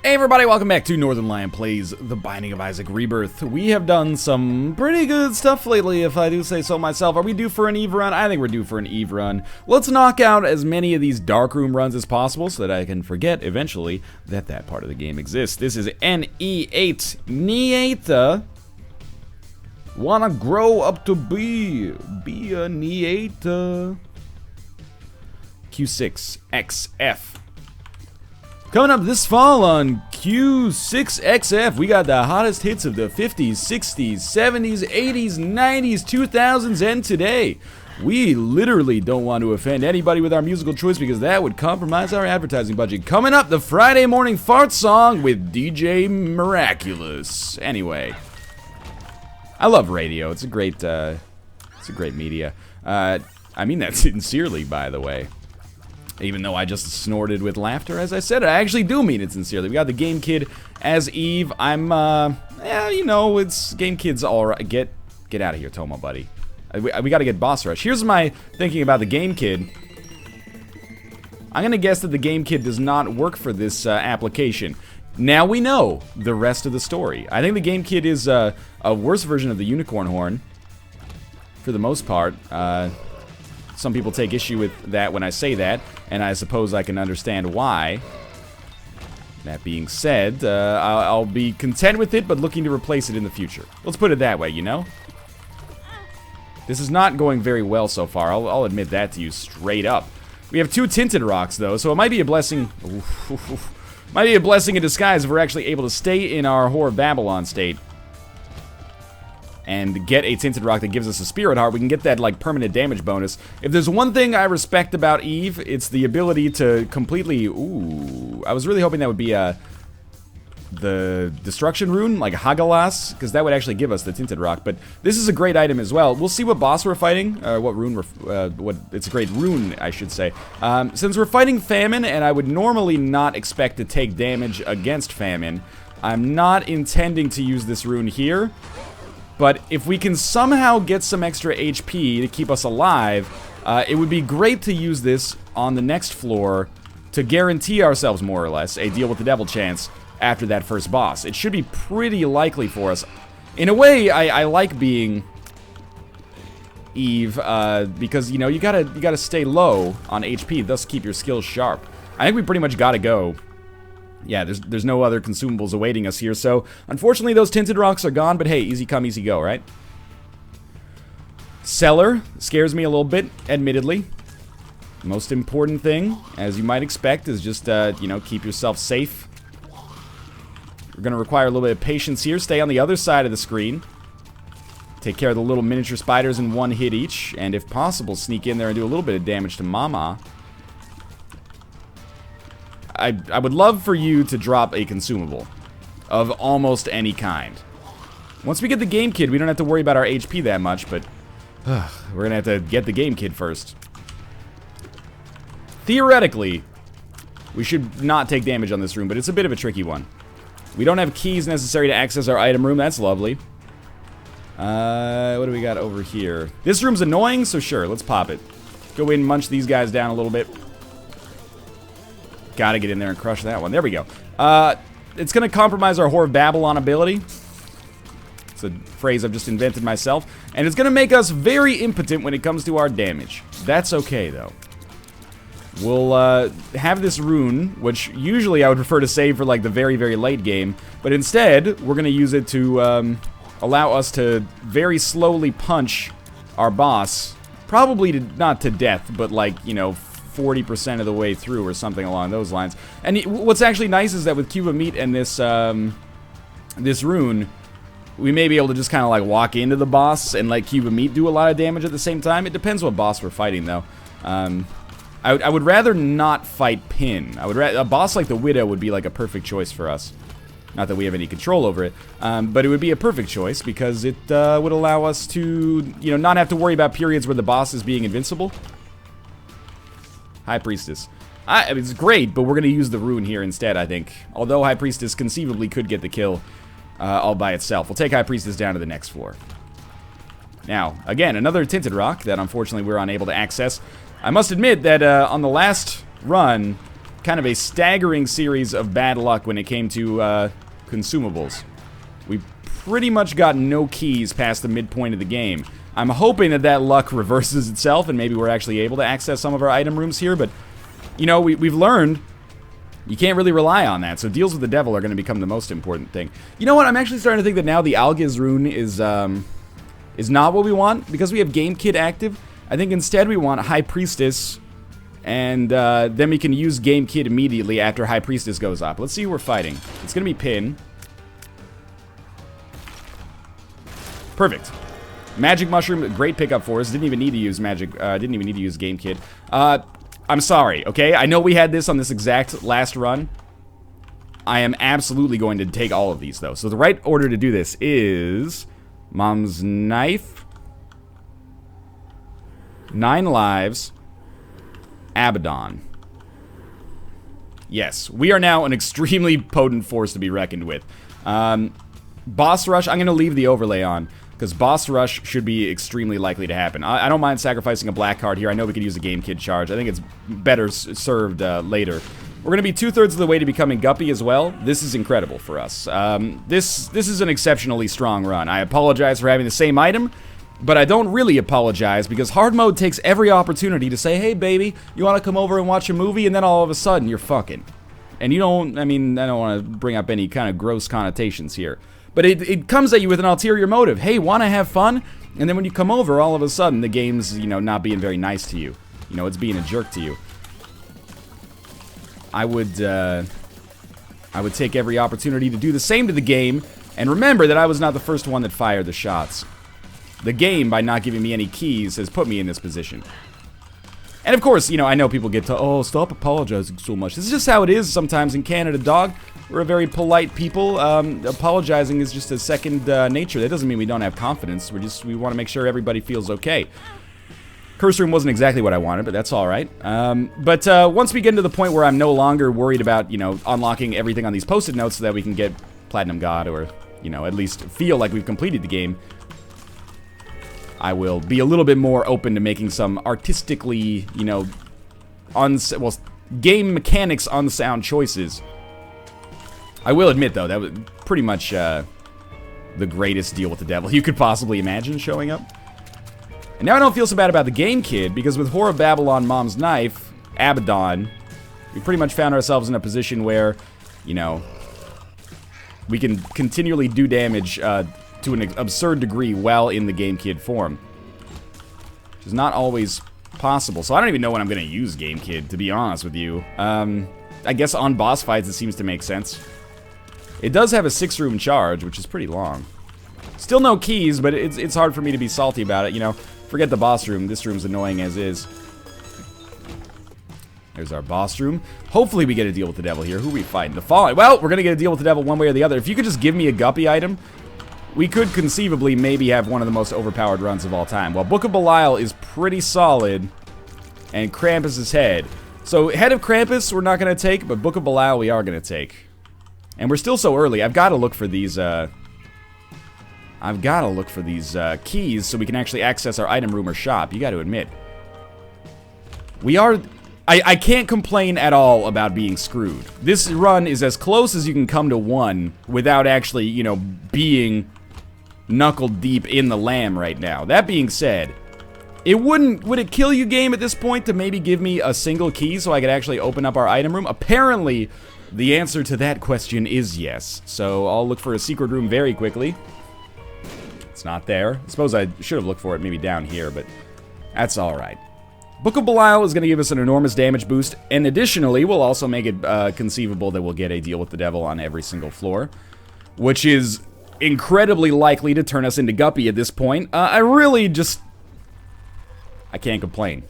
Hey everybody, welcome back to Northern Lion Plays The Binding of Isaac Rebirth. We have done some pretty good stuff lately, if I do say so myself. Are we due for an Eve run? I think we're due for an Eve run. Let's knock out as many of these darkroom runs as possible so that I can forget, eventually, that that part of the game exists. This is NE8. Nieta. Wanna grow up to be a Nieta. Q6XF. Coming up this fall on Q6XF, we got the hottest hits of the 50s, 60s, 70s, 80s, 90s, 2000s, and today. We literally don't want to offend anybody with our musical choice because that would compromise our advertising budget. Coming up, the Friday morning fart song with DJ Miraculous. Anyway, I love radio. It's a great media. I mean that sincerely, by the way. Even though I just snorted with laughter, as I said, I actually do mean it sincerely. We got the Game Kid as Eve. I'm, yeah, you know, it's Game Kid's alright. Get out of here, Toma, buddy. We gotta get boss rush. Here's my thinking about the Game Kid. I'm gonna guess that the Game Kid does not work for this application. Now we know the rest of the story. I think the Game Kid is a worse version of the Unicorn Horn, for the most part. Some people take issue with that when I say that, and I suppose I can understand why. That being said, I'll be content with it, but looking to replace it in the future. Let's put it that way, you know? This is not going very well so far, I'll admit that to you straight up. We have 2 tinted rocks, though, so it might be a blessing... might be a blessing in disguise if we're actually able to stay in our Whore of Babylon state and get a tinted rock that gives us a spirit heart. We can get that, like, permanent damage bonus. If there's one thing I respect about Eve, it's the ability to completely... Ooh, I was really hoping that would be the destruction rune, like Hagalas, because that would actually give us the tinted rock. But this is a great item as well. We'll see what boss we're fighting, what rune we're... it's a great rune, I should say. Since we're fighting Famine, and I would normally not expect to take damage against Famine, I'm not intending to use this rune here. But if we can somehow get some extra HP to keep us alive, it would be great to use this on the next floor to guarantee ourselves, more or less, a deal with the devil chance after that first boss. It should be pretty likely for us. In a way, I like being Eve, because, you know, you gotta stay low on HP, thus keep your skills sharp. I think we pretty much gotta go. Yeah, there's no other consumables awaiting us here, so unfortunately those tinted rocks are gone, but hey, easy come, easy go, right? Cellar scares me a little bit, admittedly. Most important thing, as you might expect, is just, you know, keep yourself safe. We're gonna require a little bit of patience here. Stay on the other side of the screen. Take care of the little miniature spiders in one hit each, and if possible, sneak in there and do a little bit of damage to Mama. I would love for you to drop a consumable of almost any kind. Once we get the Game Kid, we don't have to worry about our HP that much, but we're gonna have to get the Game Kid first. Theoretically, we should not take damage on this room, but it's a bit of a tricky one. We don't have keys necessary to access our item room. That's lovely. What do we got over here? This room's annoying, so sure, let's pop it. Go in and munch these guys down a little bit. Gotta get in there and crush that one. There we go. It's gonna compromise our Whore of Babylon ability. It's a phrase I've just invented myself. And it's gonna make us very impotent when it comes to our damage. That's okay, though. We'll have this rune, which usually I would prefer to save for, like, the very, very late game. But instead, we're gonna use it to allow us to very slowly punch our boss. Probably not to death, but, like, you know, 40% of the way through or something along those lines. And what's actually nice is that with Cube of Meat and this this rune, we may be able to just kind of like walk into the boss and let Cube of Meat do a lot of damage at the same time. It depends what boss we're fighting, though. I would rather not fight Pin. A boss like the Widow would be like a perfect choice for us. Not that we have any control over it, but it would be a perfect choice because it would allow us to, you know, not have to worry about periods where the boss is being invincible. High Priestess. I mean, it's great, but we're going to use the rune here instead, I think. Although High Priestess conceivably could get the kill all by itself. We'll take High Priestess down to the next floor. Now, again, another tinted rock that unfortunately we're unable to access. I must admit that on the last run, kind of a staggering series of bad luck when it came to consumables. We pretty much got no keys past the midpoint of the game. I'm hoping that that luck reverses itself and maybe we're actually able to access some of our item rooms here, but, you know, we've learned you can't really rely on that, so deals with the devil are going to become the most important thing. You know what, I'm actually starting to think that now the Algiz rune is not what we want, because we have Game Kid active. I think instead we want High Priestess, and then we can use Game Kid immediately after High Priestess goes up. Let's see who we're fighting. It's going to be Pin. Perfect. Magic Mushroom, great pickup for us. Didn't even need to use Magic, didn't even need to use Game Kid. I'm sorry, okay? I know we had this on this exact last run. I am absolutely going to take all of these, though. So the right order to do this is Mom's Knife, 9 lives, Abaddon. Yes, we are now an extremely potent force to be reckoned with. Boss Rush, I'm going to leave the overlay on, because Boss Rush should be extremely likely to happen. I don't mind sacrificing a black card here. I know we could use a Game Kid charge. I think it's better served later. We're going to be 2/3 of the way to becoming Guppy as well. This is incredible for us. This is an exceptionally strong run. I apologize for having the same item, but I don't really apologize, because hard mode takes every opportunity to say, hey baby, you want to come over and watch a movie? And then all of a sudden you're fucking. And you don't, I mean, I don't want to bring up any kind of gross connotations here. But it comes at you with an ulterior motive. Hey, want to have fun? And then when you come over, all of a sudden, the game's, you know, not being very nice to you. You know, it's being a jerk to you. I would take every opportunity to do the same to the game. And remember that I was not the first one that fired the shots. The game, by not giving me any keys, has put me in this position. And of course, you know, I know people get to, oh, stop apologizing so much. This is just how it is sometimes in Canada, dog. We're a very polite people. Apologizing is just a second nature. That doesn't mean we don't have confidence. We want to make sure everybody feels okay. Curse Room wasn't exactly what I wanted, but that's all right. But once we get to the point where I'm no longer worried about, you know, unlocking everything on these post-it notes so that we can get Platinum God or, you know, at least feel like we've completed the game, I will be a little bit more open to making some artistically, you know, game mechanics unsound choices. I will admit, though, that was pretty much the greatest deal with the devil you could possibly imagine showing up. And now I don't feel so bad about the Game Kid, because with Whore of Babylon, Mom's Knife, Abaddon, we pretty much found ourselves in a position where, you know, we can continually do damage to an absurd degree while in the Game Kid form. Which is not always possible. So I don't even know when I'm going to use Game Kid, to be honest with you. I guess on boss fights it seems to make sense. It does have a 6-room charge, which is pretty long. Still no keys, but it's hard for me to be salty about it, you know. Forget the boss room. This room's annoying as is. There's our boss room. Hopefully we get a deal with the devil here. Who are we fighting? The Fallen. Well, we're going to get a deal with the devil one way or the other. If you could just give me a Guppy item, we could conceivably maybe have one of the most overpowered runs of all time. Well, Book of Belial is pretty solid, and Krampus' head. So, Head of Krampus we're not going to take, but Book of Belial we are going to take. And we're still so early. I've got to look for these, keys so we can actually access our item room or shop. You got to admit. We are... I can't complain at all about being screwed. This run is as close as you can come to one without actually, you know, being knuckle deep in the lamb right now. That being said, would it kill you, game, at this point to maybe give me a single key so I could actually open up our item room? Apparently, the answer to that question is yes. So I'll look for a secret room very quickly. It's not there. I suppose I should have looked for it maybe down here, but that's alright. Book of Belial is going to give us an enormous damage boost, and additionally, we'll also make it conceivable that we'll get a deal with the devil on every single floor, which is incredibly likely to turn us into Guppy at this point. I can't complain.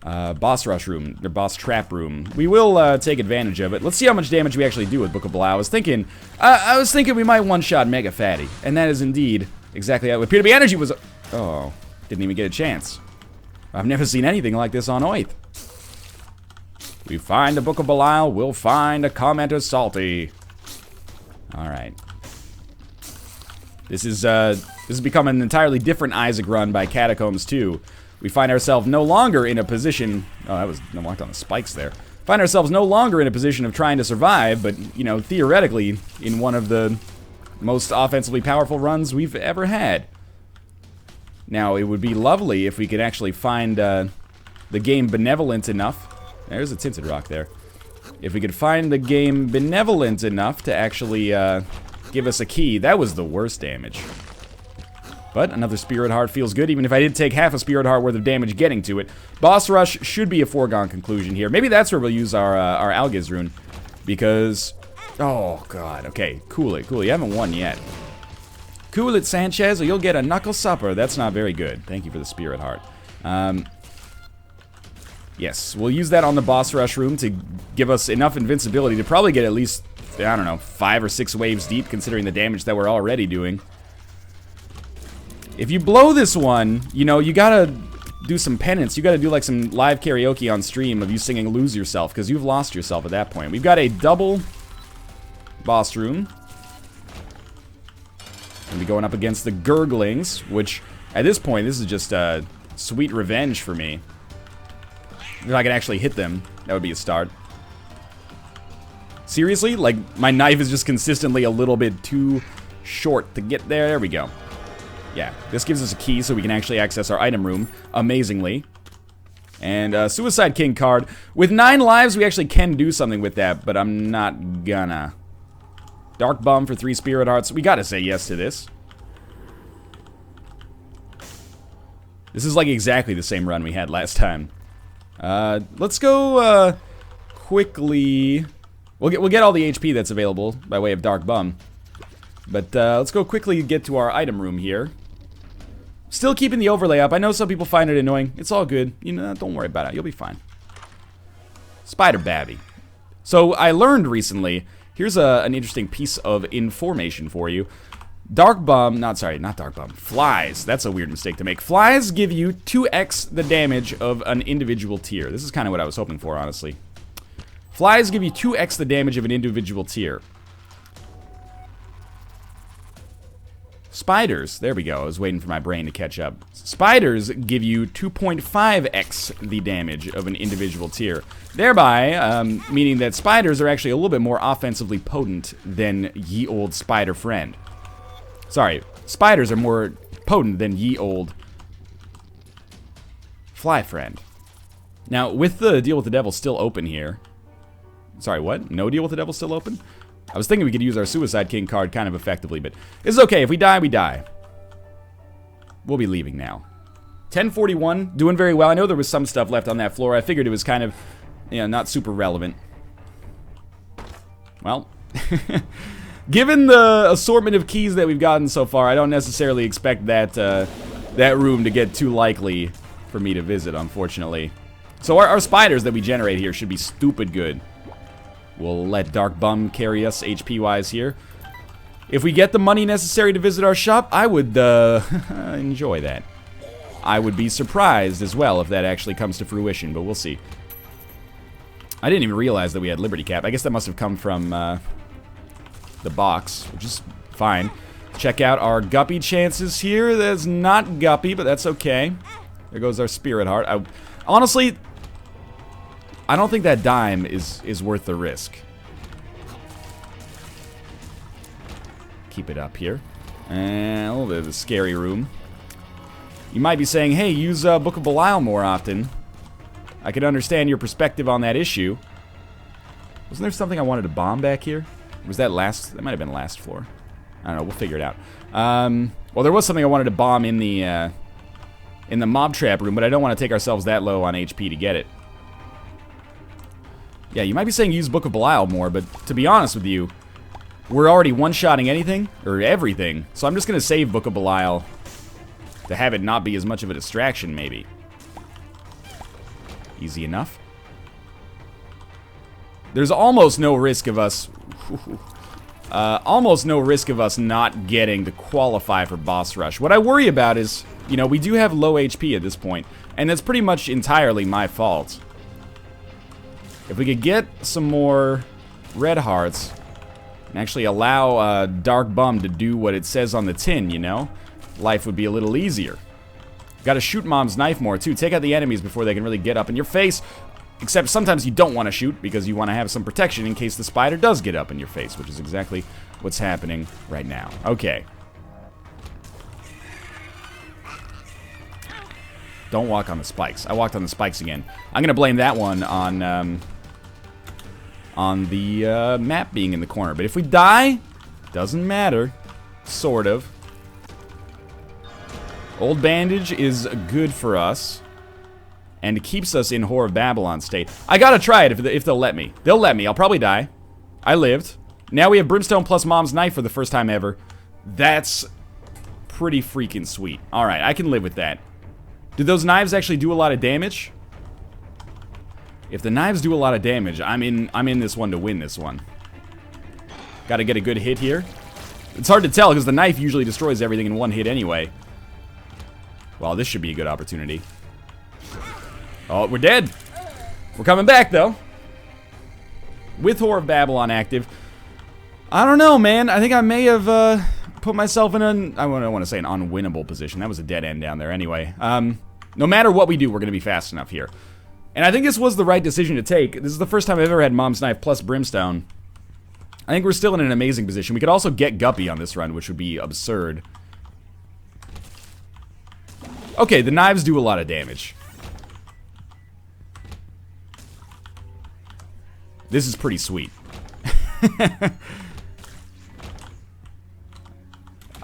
Boss rush room, or boss trap room. We will take advantage of it. Let's see how much damage we actually do with Book of Belial. I was thinking we might one-shot Mega Fatty, and that is indeed exactly how it appeared to be. Energy was... Oh, didn't even get a chance. I've never seen anything like this on Oath. We find a Book of Belial, we'll find a commenter salty. Alright. This has become an entirely different Isaac run by Catacombs 2. We find ourselves no longer in a position... Oh, I walked on the spikes there. find ourselves no longer in a position of trying to survive, but, you know, theoretically, in one of the most offensively powerful runs we've ever had. Now, it would be lovely if we could actually find the game benevolent enough. There's a tinted rock there. If we could find the game benevolent enough to actually give us a key. That was the worst damage. But another Spirit Heart feels good, even if I did take half a Spirit Heart worth of damage getting to it. Boss Rush should be a foregone conclusion here. Maybe that's where we'll use our Algiz rune. Because... oh, God. Okay, cool it. Cool it. You haven't won yet. Cool it, Sanchez, or you'll get a knuckle supper. That's not very good. Thank you for the Spirit Heart. Yes, we'll use that on the Boss Rush room to give us enough invincibility to probably get at least, I don't know, 5 or 6 waves deep, considering the damage that we're already doing. If you blow this one, you know, you gotta do some penance. You gotta do like some live karaoke on stream of you singing Lose Yourself, because you've lost yourself at that point. We've got a double boss room. Gonna be going up against the Gurglings, which at this point, this is just sweet revenge for me. If I can actually hit them, that would be a start. Seriously? Like, my knife is just consistently a little bit too short to get there. There we go. Yeah, this gives us a key so we can actually access our item room amazingly. And Suicide King card. With 9 lives, we actually can do something with that, but I'm not gonna. Dark Bum for 3 Spirit Hearts. We gotta say yes to this. This is like exactly the same run we had last time. Let's go quickly. We'll get all the HP that's available by way of Dark Bum. But let's go quickly get to our item room here. Still keeping the overlay up. I know some people find it annoying. It's all good. You know, don't worry about it. You'll be fine. Spider Babby. So I learned recently. Here's an interesting piece of information for you. Dark Bum, not Dark Bum. Flies. That's a weird mistake to make. Flies give you 2x the damage of an individual tier. This is kind of what I was hoping for, honestly. Flies give you 2x the damage of an individual tier. Spiders, there we go. I was waiting for my brain to catch up. Spiders give you 2.5x the damage of an individual tier. Thereby, meaning that spiders are actually a little bit more offensively potent than ye old spider friend. Sorry, spiders are more potent than ye old fly friend. Now, with the Deal with the Devil still open here. Sorry, what? No Deal with the Devil still open? I was thinking we could use our Suicide King card kind of effectively, but it's okay. If we die, we die. We'll be leaving now. 1041, doing very well. I know there was some stuff left on that floor. I figured it was kind of, you know, not super relevant. Well, given the assortment of keys that we've gotten so far, I don't necessarily expect that that room to get too likely for me to visit, unfortunately. So our spiders that we generate here should be stupid good. We'll let Dark Bum carry us HP-wise here. If we get the money necessary to visit our shop, I would enjoy that. I would be surprised as well if that actually comes to fruition, but we'll see. I didn't even realize that we had Liberty Cap. I guess that must have come from the box, which is fine. Check out our guppy chances here. That's not guppy, but that's okay. There goes our Spirit Heart. Honestly, I don't think that dime is worth the risk. Keep it up here. And a little bit of the scary room. You might be saying, hey, use Book of Belial more often. I could understand your perspective on that issue. Wasn't there something I wanted to bomb back here? Was that last? That might have been last floor. I don't know. We'll figure it out. Well, there was something I wanted to bomb in the mob trap room, but I don't want to take ourselves that low on HP to get it. Yeah, you might be saying use Book of Belial more, but to be honest with you, we're already one-shotting anything, or everything, so I'm just going to save Book of Belial to have it not be as much of a distraction, maybe. Easy enough. There's almost no risk of us... almost no risk of us not getting to qualify for Boss Rush. What I worry about is, you know, we do have low HP at this point, and that's pretty much entirely my fault. If we could get some more red hearts and actually allow Dark Bum to do what it says on the tin, you know, life would be a little easier. Gotta shoot Mom's knife more, too. Take out the enemies before they can really get up in your face. Except sometimes you don't want to shoot because you want to have some protection in case the spider does get up in your face, which is exactly what's happening right now. Okay. Don't walk on the spikes. I walked on the spikes again. I'm going to blame that one on the map being in the corner. But if we die, doesn't matter. Sort of. Old bandage is good for us. And it keeps us in Whore of Babylon state. I gotta try it if they'll let me. They'll let me. I'll probably die. I lived. Now we have Brimstone plus Mom's Knife for the first time ever. That's pretty freaking sweet. Alright, I can live with that. Do those knives actually do a lot of damage? If the knives do a lot of damage, I'm in this one to win this one. Gotta get a good hit here. It's hard to tell because the knife usually destroys everything in one hit anyway. Well, this should be a good opportunity. Oh, we're dead. We're coming back, though. With Whore of Babylon active. I don't know, man. I think I may have put myself in an... I don't want to say an unwinnable position. That was a dead end down there anyway. No matter what we do, we're going to be fast enough here. And I think this was the right decision to take. This is the first time I've ever had Mom's Knife plus Brimstone. I think we're still in an amazing position. We could also get Guppy on this run, which would be absurd. Okay, the knives do a lot of damage. This is pretty sweet.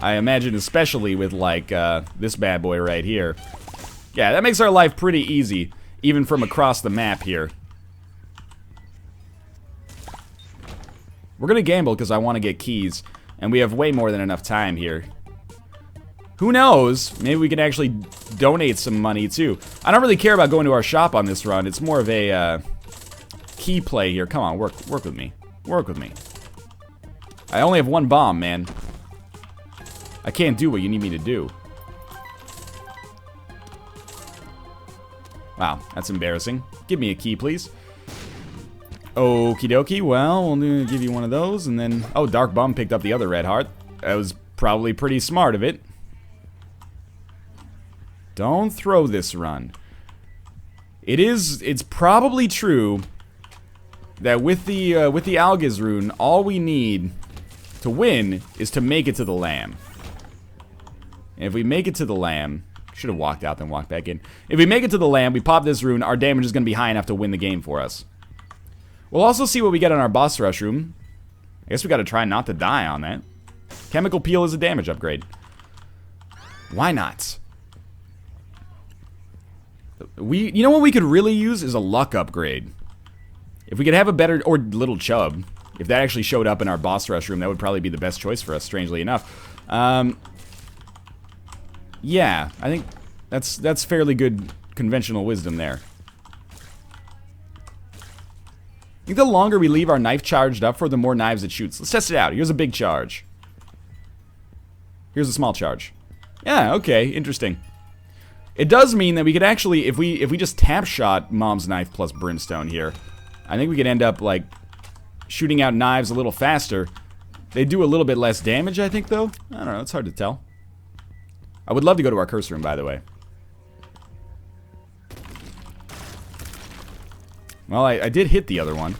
I imagine especially with, like, this bad boy right here. Yeah, that makes our life pretty easy, even from across the map here. We're gonna gamble because I want to get keys, and we have way more than enough time here. Who knows? Maybe we can actually donate some money, too. I don't really care about going to our shop on this run. It's more of a, key play here. Come on, work with me. Work with me. I only have one bomb, man. I can't do what you need me to do. Wow, that's embarrassing. Give me a key, please. Okie dokie. Well, we'll give you one of those, and then... Oh, Dark Bum picked up the other red heart. That was probably pretty smart of it. Don't throw this run. It's probably true that with the Algiz rune, all we need to win is to make it to the Lamb. And if we make it to the Lamb, should have walked out then walked back in. If we make it to the Lamb, we pop this rune, our damage is going to be high enough to win the game for us. We'll also see what we get on our boss rush room. I guess we got to try not to die on that. Chemical peel is a damage upgrade. Why not? You know what we could really use is a luck upgrade. If we could have a better, or Little Chub, if that actually showed up in our boss rush room, that would probably be the best choice for us, strangely enough. Yeah, I think that's fairly good conventional wisdom there. I think the longer we leave our knife charged up for, the more knives it shoots. Let's test it out. Here's a big charge. Here's a small charge. Yeah, okay, interesting. It does mean that we could actually, if we just tap shot Mom's Knife plus Brimstone here, I think we could end up, like, shooting out knives a little faster. They do a little bit less damage, I think, though. I don't know, it's hard to tell. I would love to go to our curse room, by the way. Well, I did hit the other one.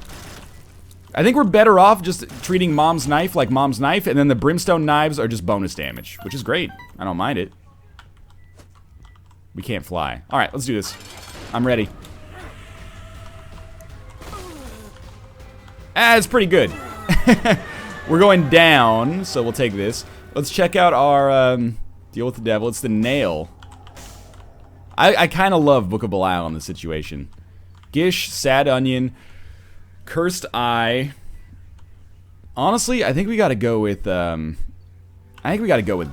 I think we're better off just treating Mom's Knife like Mom's Knife, and then the Brimstone knives are just bonus damage, which is great. I don't mind it. We can't fly. Alright, let's do this. I'm ready. Ah, it's pretty good. We're going down, so we'll take this. Let's check out our deal with the devil. It's the nail. I kind of love Book of Belial in this situation. Gish, Sad Onion, Cursed Eye. Honestly, I think we gotta go with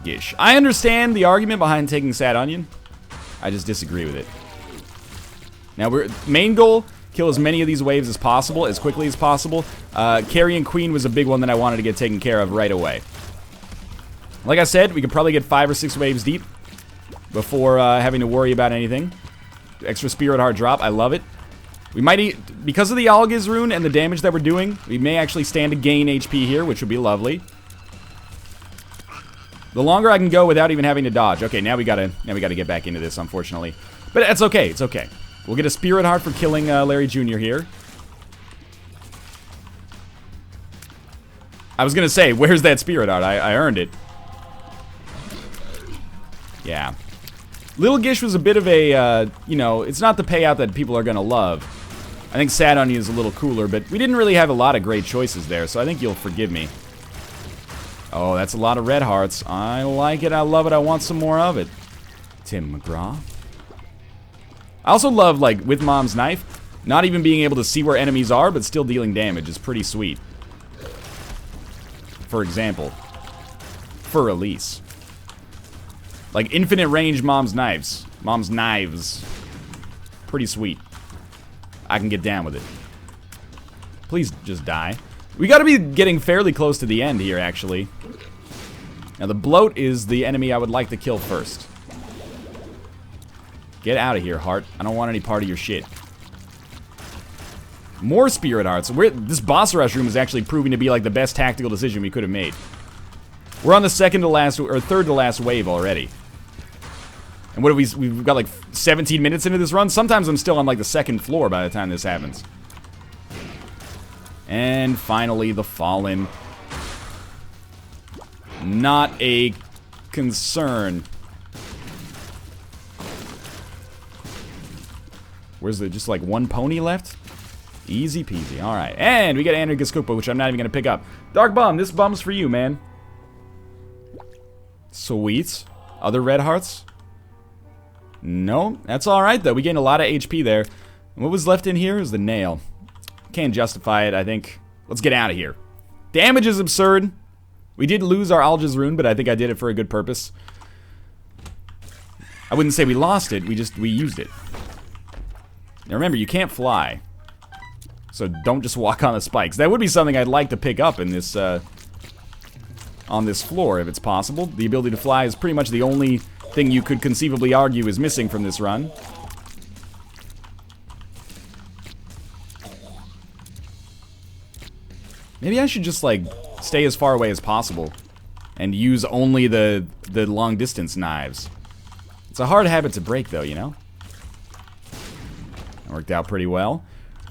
Gish. I understand the argument behind taking Sad Onion. I just disagree with it. Now, main goal, kill as many of these waves as possible, as quickly as possible. Carrion Queen was a big one that I wanted to get taken care of right away. Like I said, we could probably get 5 or 6 waves deep before having to worry about anything. Extra Spirit Heart drop, I love it. We might, because of the Algiz rune and the damage that we're doing, we may actually stand to gain HP here, which would be lovely. The longer I can go without even having to dodge. Okay, now we gotta get back into this, unfortunately. But it's okay, it's okay. We'll get a Spirit Heart for killing Larry Jr. here. I was gonna say, where's that Spirit Heart? I earned it. Yeah. Little Gish was a bit of a, you know, it's not the payout that people are gonna love. I think Sad Onion is a little cooler, but we didn't really have a lot of great choices there, so I think you'll forgive me. Oh, that's a lot of red hearts. I like it, I love it, I want some more of it. Tim McGraw. I also love, like, with Mom's Knife, not even being able to see where enemies are, but still dealing damage is pretty sweet. For example, for Elise. Like, infinite range Mom's Knives. Mom's Knives. Pretty sweet. I can get down with it. Please just die. We gotta be getting fairly close to the end here, actually. Now, the bloat is the enemy I would like to kill first. Get out of here, Heart. I don't want any part of your shit. More Spirit Hearts. This boss rush room is actually proving to be like the best tactical decision we could have made. We're on the second to last, or third to last wave already. And what have we've got like 17 minutes into this run? Sometimes I'm still on like the second floor by the time this happens. And finally, the Fallen. Not a concern. Where's the, just like one pony left? Easy peasy. Alright. And we get Andrew Gaskupa, which I'm not even going to pick up. Dark Bum, this bum's for you, man. Sweet. Other red hearts? No, that's alright though. We gained a lot of HP there. And what was left in here is the nail. Can't justify it, I think. Let's get out of here. Damage is absurd. We did lose our Alja's rune, but I think I did it for a good purpose. I wouldn't say we lost it, we used it. Now remember, you can't fly. So don't just walk on the spikes. That would be something I'd like to pick up in this, on this floor, if it's possible. The ability to fly is pretty much the only thing you could conceivably argue is missing from this run. Maybe I should just, like, stay as far away as possible and use only the long-distance knives. It's a hard habit to break, though, you know? That worked out pretty well.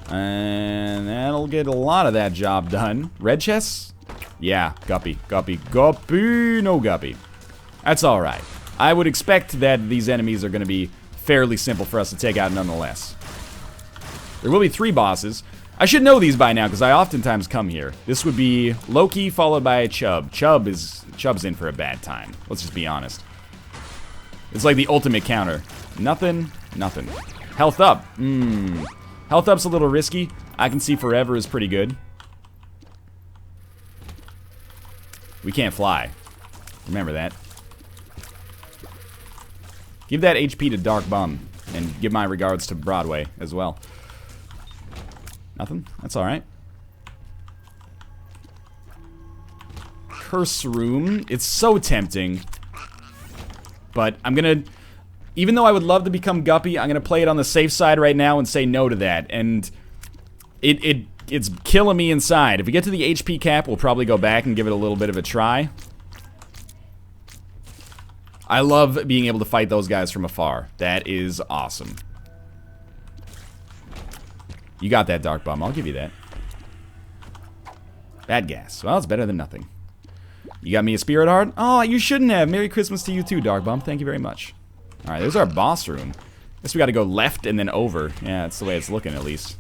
And that'll get a lot of that job done. Red chests? Yeah, guppy, no guppy. That's alright. I would expect that these enemies are going to be fairly simple for us to take out nonetheless. There will be 3 bosses. I should know these by now because I oftentimes come here. This would be Loki followed by Chub. Chub's in for a bad time. Let's just be honest. It's like the ultimate counter. Nothing, nothing. Health up. Health up's a little risky. I can see forever is pretty good. We can't fly. Remember that. Give that HP to Dark Bum. And give my regards to Broadway as well. Nothing? That's alright. Curse room. It's so tempting. But I'm gonna... Even though I would love to become Guppy, I'm gonna play it on the safe side right now and say no to that. And it's killing me inside. If we get to the HP cap, we'll probably go back and give it a little bit of a try. I love being able to fight those guys from afar. That is awesome. You got that, Dark Bum. I'll give you that. Bad gas. Well, it's better than nothing. You got me a Spirit Heart? Oh, you shouldn't have. Merry Christmas to you too, Dark Bum. Thank you very much. Alright, there's our boss room. Guess we gotta go left and then over. Yeah, that's the way it's looking, at least.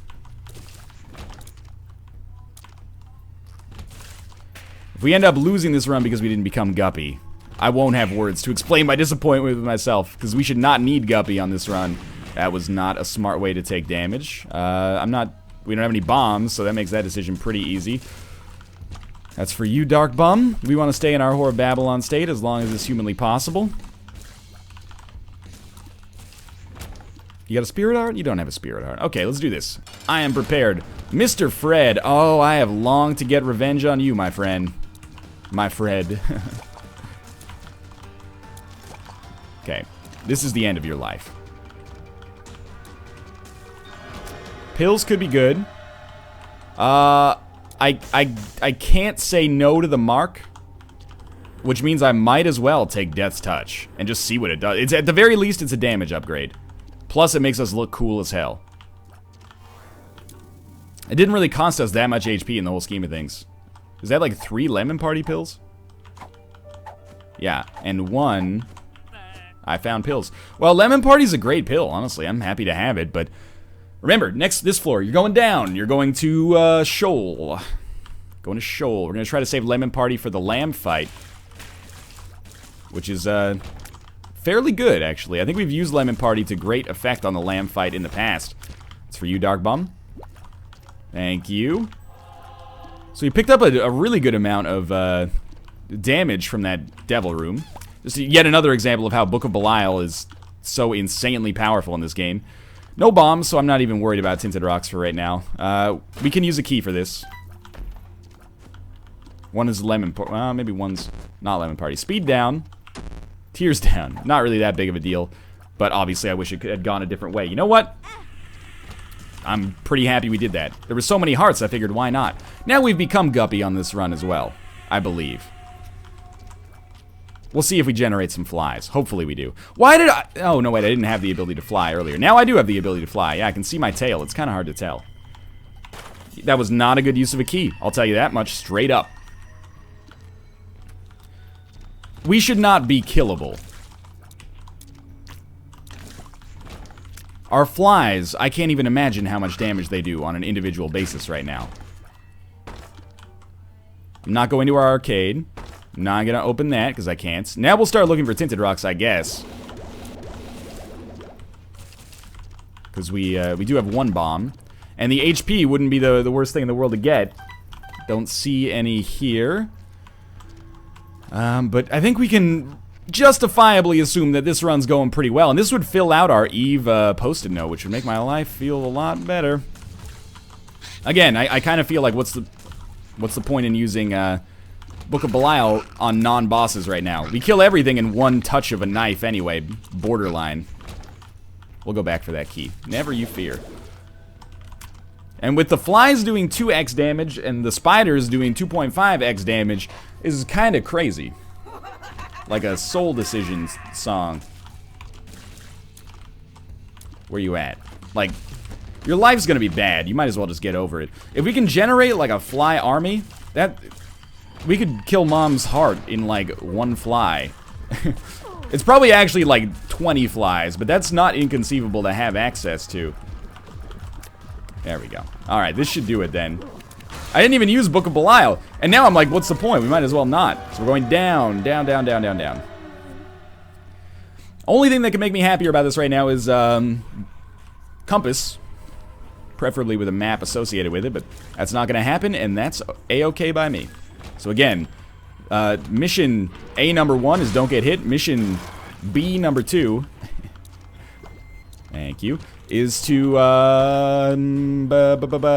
If we end up losing this run because we didn't become Guppy, I won't have words to explain my disappointment with myself, because we should not need Guppy on this run. That was not a smart way to take damage. We don't have any bombs, so that makes that decision pretty easy. That's for you, Dark Bum. We want to stay in our Whore of Babylon state as long as it's humanly possible. You got a Spirit Heart? You don't have a Spirit Heart. Okay, let's do this. I am prepared. Mr. Fred. Oh, I have longed to get revenge on you, my friend. My Fred. Okay. This is the end of your life. Pills could be good. I can't say no to the mark, which means I might as well take Death's Touch and just see what it does. It's at the very least, it's a damage upgrade. Plus, it makes us look cool as hell. It didn't really cost us that much HP in the whole scheme of things. Is that like 3 lemon party pills? Yeah, and 1... I found pills. Well, lemon party's a great pill, honestly. I'm happy to have it, but... Remember, this floor, you're going down. You're going to, Shoal. Going to Shoal. We're going to try to save lemon party for the lamb fight. Which is, fairly good, actually. I think we've used lemon party to great effect on the lamb fight in the past. It's for you, Dark Bum. Thank you. So we picked up a really good amount of damage from that devil room. Just yet another example of how Book of Belial is so insanely powerful in this game. No bombs, so I'm not even worried about Tinted Rocks for right now. We can use a key for this. One is lemon party. Well, maybe one's not lemon party. Speed down. Tears down. Not really that big of a deal. But obviously I wish it had gone a different way. You know what? I'm pretty happy we did that. There were so many hearts, I figured why not? Now we've become Guppy on this run as well, I believe. We'll see if we generate some flies. Hopefully we do. Why did I... Oh, no, wait, I didn't have the ability to fly earlier. Now I do have the ability to fly. Yeah, I can see my tail. It's kind of hard to tell. That was not a good use of a key. I'll tell you that much straight up. We should not be killable. Our flies, I can't even imagine how much damage they do on an individual basis right now. I'm not going to our arcade. I'm not going to open that because I can't. Now we'll start looking for Tinted Rocks, I guess. Because we do have 1 bomb. And the HP wouldn't be the worst thing in the world to get. Don't see any here. But I think we can justifiably assume that this run's going pretty well. And this would fill out our Eve post-it note, which would make my life feel a lot better. Again, I kind of feel like what's the point in using Book of Belial on non-bosses right now? We kill everything in 1 touch of a knife anyway. Borderline. We'll go back for that key. Never you fear. And with the flies doing 2x damage and the spiders doing 2.5x damage is kind of crazy. Like a Soul Decisions song. Where you at? Like, your life's gonna be bad. You might as well just get over it. If we can generate like a fly army, we could kill Mom's heart in like 1 fly. It's probably actually like 20 flies, but that's not inconceivable to have access to. There we go. Alright, this should do it then. I didn't even use Book of Belial. And now I'm like, what's the point? We might as well not. So we're going down, down, down, down, down, down. Only thing that can make me happier about this right now is compass. Preferably with a map associated with it, but that's not going to happen, and that's A-okay by me. So again, mission A number 1 is don't get hit. Mission B number 2, thank you, is to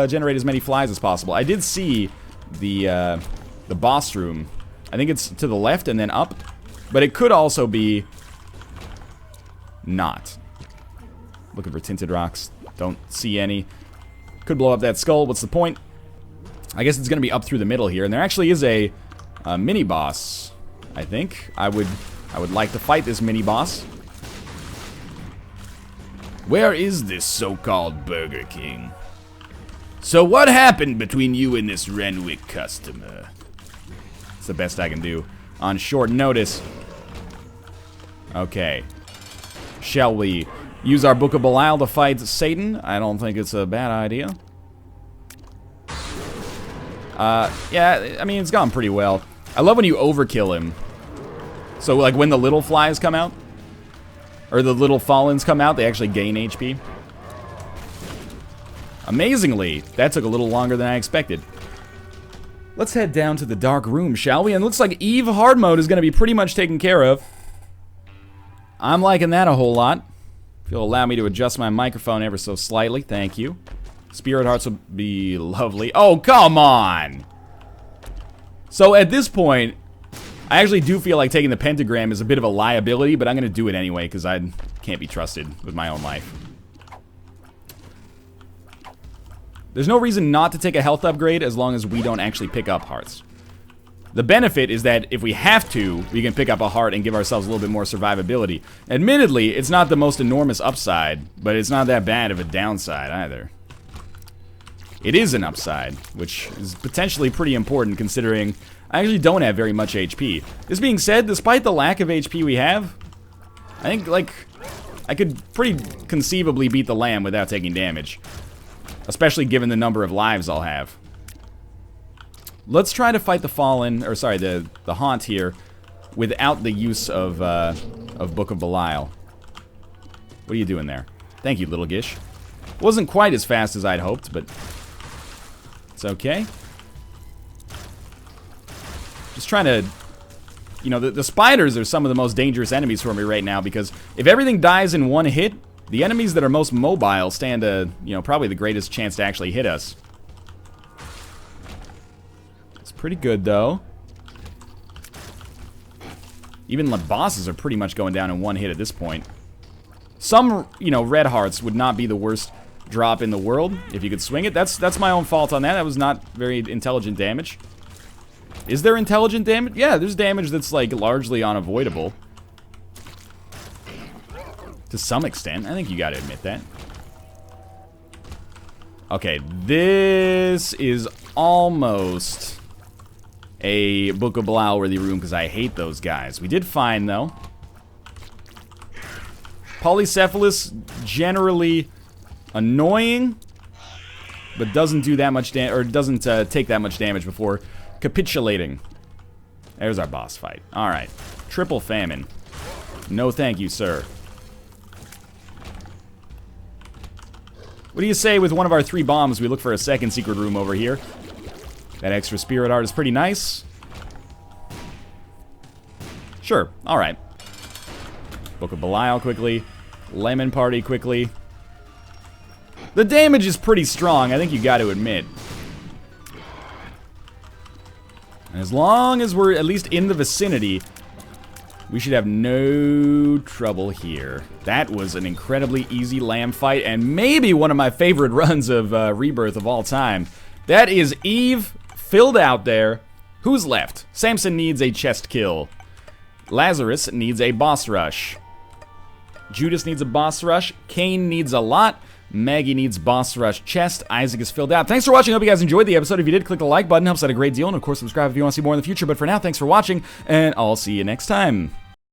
generate as many flies as possible. I did see the boss room. I think it's to the left and then up, but it could also be not. Looking for Tinted Rocks. Don't see any. Could blow up that skull. What's the point? I guess it's going to be up through the middle here, and there actually is a mini boss. I think I would like to fight this mini boss. Where is this so-called Burger King? So what happened between you and this Renwick customer? It's the best I can do on short notice. Okay. Shall we use our Book of Belial to fight Satan? I don't think it's a bad idea. Yeah, I mean, it's gone pretty well. I love when you overkill him. So, like, when the little flies come out, or the little fallens come out, they actually gain HP. Amazingly, that took a little longer than I expected. Let's head down to the dark room, shall we? And it looks like Eve hard mode is going to be pretty much taken care of. I'm liking that a whole lot. If you'll allow me to adjust my microphone ever so slightly, thank you. Spirit hearts would be lovely. Oh, come on! So at this point, I actually do feel like taking the pentagram is a bit of a liability, but I'm going to do it anyway because I can't be trusted with my own life. There's no reason not to take a health upgrade as long as we don't actually pick up hearts. The benefit is that if we have to, we can pick up a heart and give ourselves a little bit more survivability. Admittedly, it's not the most enormous upside, but it's not that bad of a downside either. It is an upside, which is potentially pretty important considering I actually don't have very much HP. This being said, despite the lack of HP we have, I think, like, I could pretty conceivably beat the lamb without taking damage. Especially given the number of lives I'll have. Let's try to fight the Fallen, or sorry, the Haunt here, without the use of Book of Belial. What are you doing there? Thank you, little Gish. Wasn't quite as fast as I'd hoped, but it's okay. Just trying to, you know, the spiders are some of the most dangerous enemies for me right now, because if everything dies in one hit, the enemies that are most mobile stand a, you know, probably the greatest chance to actually hit us. It's pretty good, though. Even the bosses are pretty much going down in one hit at this point. Some, you know, red hearts would not be the worst drop in the world if you could swing it. That's my own fault on that. That was not very intelligent damage. Is there intelligent damage? Yeah, there's damage that's, like, largely unavoidable. To some extent. I think you gotta admit that. Okay, this is almost a Book of Belial-worthy room, because I hate those guys. We did fine, though. Polycephalus, generally annoying, but doesn't do that much damage, or doesn't take that much damage before capitulating. There's our boss fight. Alright. Triple famine. No thank you, sir. What do you say with one of our 3 bombs, we look for a second secret room over here? That extra spirit art is pretty nice. Sure, alright. Book of Belial quickly. Lemon Party quickly. The damage is pretty strong, I think you got to admit. And as long as we're at least in the vicinity, we should have no trouble here. That was an incredibly easy lamb fight, and maybe one of my favorite runs of Rebirth of all time. That is Eve filled out there. Who's left? Samson needs a chest kill. Lazarus needs a boss rush. Judas needs a boss rush. Cain needs a lot. Maggie needs boss rush chest. Isaac is filled out. Thanks for watching. I hope you guys enjoyed the episode. If you did, click the like button. Helps out a great deal. And of course, subscribe if you want to see more in the future. But for now, thanks for watching, and I'll see you next time.